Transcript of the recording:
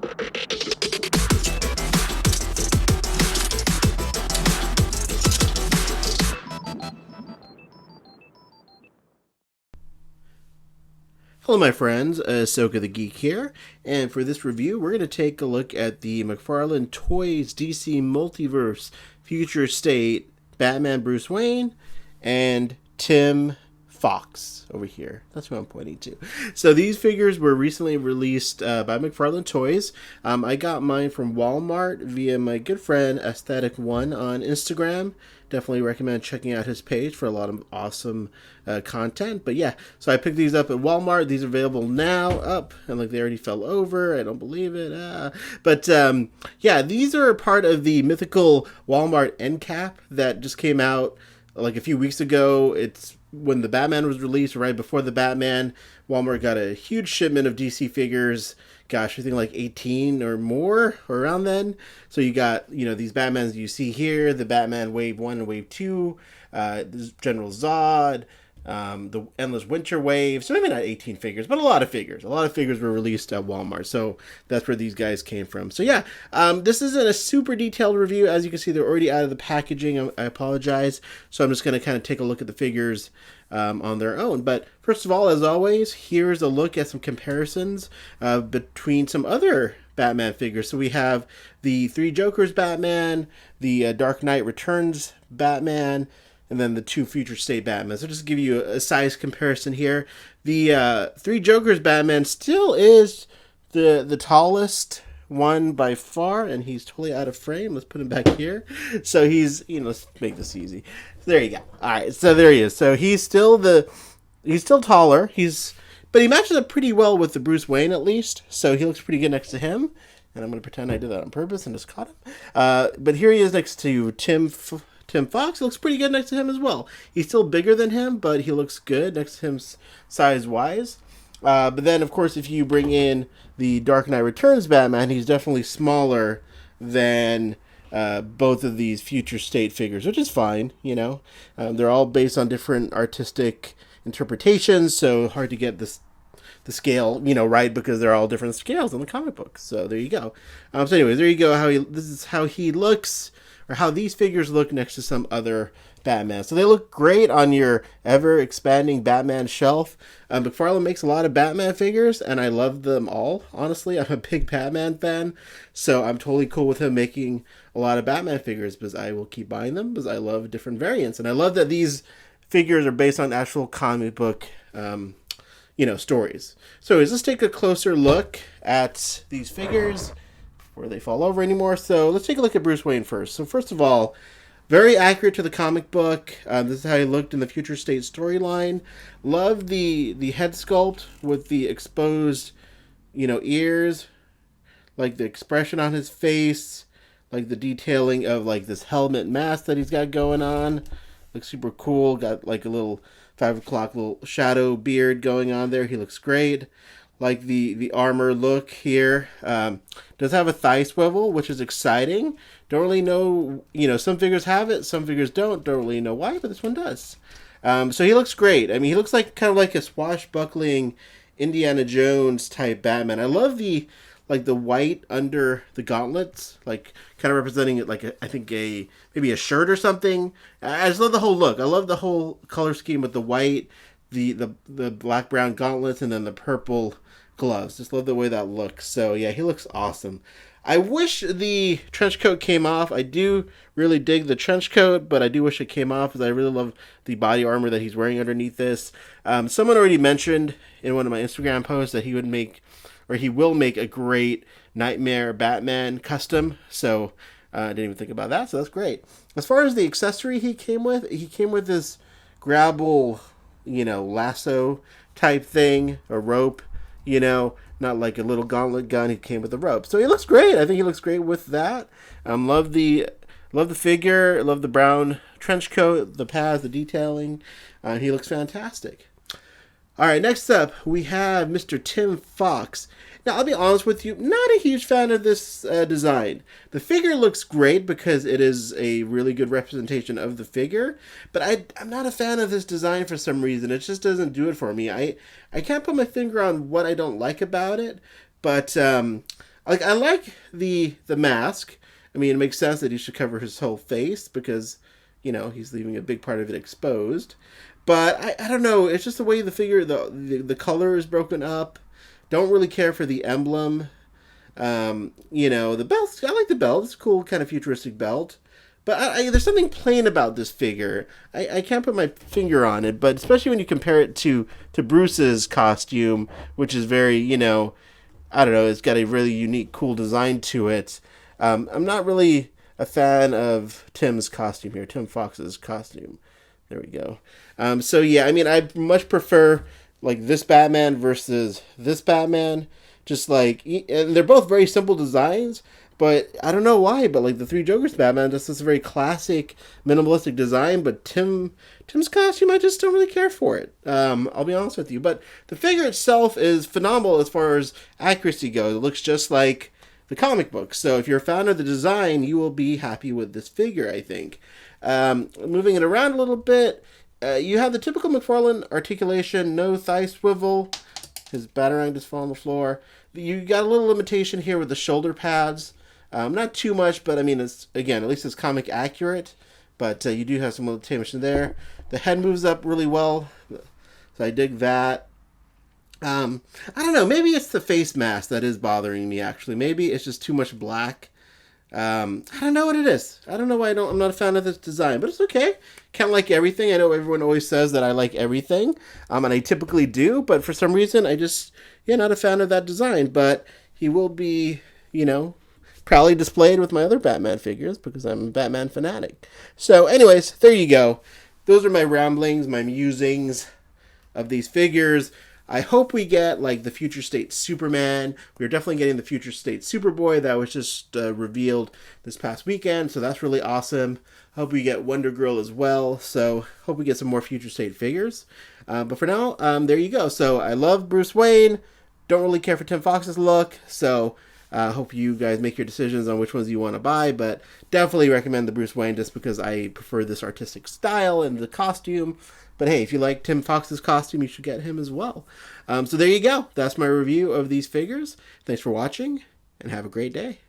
Hello my friends, Ahsoka the Geek here, and for this review we're going to take a look at the McFarlane Toys DC Multiverse Future State Batman Bruce Wayne and Tim Fox over here. That's who I'm pointing to. So these figures were recently released by McFarlane Toys. I got mine from Walmart via my good friend Aesthetic1 on Instagram. Definitely recommend checking out his page for a lot of awesome content. But yeah, so I picked these up at Walmart. These are available now up, and like they already fell over. I don't believe it. But yeah, these are part of the mythical Walmart end cap that just came out like a few weeks ago. It's when the Batman was released, right before the Batman. Walmart got a huge shipment of DC figures. Gosh, I think like 18 or more or around then. So you got, you know, these Batmans you see here, the Batman Wave 1 and Wave 2, General Zod, the Endless Winter Wave. So maybe not 18 figures, but a lot of figures. A lot of figures were released at Walmart. So that's where these guys came from. So yeah, this isn't a super detailed review. As you can see, they're already out of the packaging. I apologize. So I'm just going to kind of take a look at the figures on their own. But first of all, as always, here's a look at some comparisons between some other Batman figures. So we have the Three Jokers Batman, the Dark Knight Returns Batman, and then the two Future State Batman. So just to give you a size comparison here, the Three Jokers Batman still is the tallest one by far, and he's totally out of frame. Let's put him back here. So he's, you know, let's make this easy. There you go. All right, so there he is. So he's still taller. But he matches up pretty well with the Bruce Wayne at least. So he looks pretty good next to him. And I'm going to pretend I did that on purpose and just caught him. But here he is next to Tim Fox. He looks pretty good next to him as well. He's still bigger than him, but he looks good next to him size-wise. But then, of course, if you bring in the Dark Knight Returns Batman, he's definitely smaller than both of these Future State figures, which is fine, you know. They're all based on different artistic interpretations, so hard to get the scale, you know, right, because they're all different scales in the comic books. So there you go. So anyways, there you go. This is how he looks, or how these figures look next to some other Batman. So they look great on your ever-expanding Batman shelf. McFarlane makes a lot of Batman figures, and I love them all, honestly. I'm a big Batman fan, so I'm totally cool with him making a lot of Batman figures, because I will keep buying them, because I love different variants. And I love that these figures are based on actual comic book you know, stories. So let's take a closer look at these figures before they fall over anymore. So let's take a look at Bruce Wayne first. So first of all, very accurate to the comic book. This is how he looked in the Future State storyline. Love the head sculpt with the exposed, you know, ears, like the expression on his face, like the detailing of like this helmet mask that he's got going on. Looks super cool. Got like a little 5 o'clock little shadow beard going on there. He looks great. Like the armor look here. Does have a thigh swivel, which is exciting. Don't really know, you know, some figures have it, some figures don't. Don't really know why, but this one does. So he looks great. I mean, he looks like kind of like a swashbuckling Indiana Jones type Batman. I love the white under the gauntlets, like kind of representing it like I think maybe a shirt or something. I just love the whole look. I love the whole color scheme with the white, the black brown gauntlets, and then the purple gloves. Just love the way that looks. So yeah, he looks awesome. I wish the trench coat came off. I do really dig the trench coat, but I do wish it came off, because I really love the body armor that he's wearing underneath this. Someone already mentioned in one of my Instagram posts that he will make a great Nightmare Batman custom. So I didn't even think about that. So that's great. As far as the accessory he came with this grabble, you know, lasso type thing, or rope, you know, not like a little gauntlet gun. He came with a rope. So he looks great. I think he looks great with that. Love the figure. Love the brown trench coat, the pads, the detailing. He looks fantastic. All right, next up, we have Mr. Tim Fox. Now, I'll be honest with you, not a huge fan of this design. The figure looks great because it is a really good representation of the figure, but I'm not a fan of this design for some reason. It just doesn't do it for me. I can't put my finger on what I don't like about it, but like I like the mask. I mean, it makes sense that he should cover his whole face because, you know, he's leaving a big part of it exposed. But I don't know. It's just the way the figure, the color is broken up. Don't really care for the emblem. You know, the belt. I like the belt. It's a cool, kind of futuristic belt. But there's something plain about this figure. I can't put my finger on it, but especially when you compare it to Bruce's costume, which is very, you know, I don't know, it's got a really unique, cool design to it. I'm not really a fan of Tim's costume here, Tim Fox's costume. There we go. So yeah, I mean, I much prefer like this Batman versus this Batman. Just like, and they're both very simple designs, but I don't know why. But like the Three Jokers Batman, just this very classic, minimalistic design. But Tim's costume, I just don't really care for it. I'll be honest with you. But the figure itself is phenomenal as far as accuracy goes. It looks just like the comic book. So if you're a fan of the design, you will be happy with this figure, I think. Moving it around a little bit, you have the typical McFarlane articulation, no thigh swivel. His batarang just fell on the floor. You got a little limitation here with the shoulder pads. Not too much, but I mean, it's again, at least it's comic accurate. But you do have some limitation there. The head moves up really well, so I dig that. I don't know. Maybe it's the face mask that is bothering me. Actually, maybe it's just too much black. I don't know what it is. I don't know why I'm not a fan of this design, but it's okay. Can't like everything. I know everyone always says that I like everything, and I typically do, but for some reason I just, not a fan of that design. But he will be, proudly displayed with my other Batman figures because I'm a Batman fanatic. So anyways, there you go. Those are my ramblings, my musings of these figures. I hope we get like the Future State Superman. We're definitely getting the Future State Superboy that was just revealed this past weekend, so that's really awesome. Hope we get Wonder Girl as well. So hope we get some more Future State figures. But for now, there you go. So I love Bruce Wayne. Don't really care for Tim Fox's look. So hope you guys make your decisions on which ones you want to buy. But definitely recommend the Bruce Wayne just because I prefer this artistic style and the costume. But hey, if you like Tim Fox's costume, you should get him as well. So there you go. That's my review of these figures. Thanks for watching, and have a great day.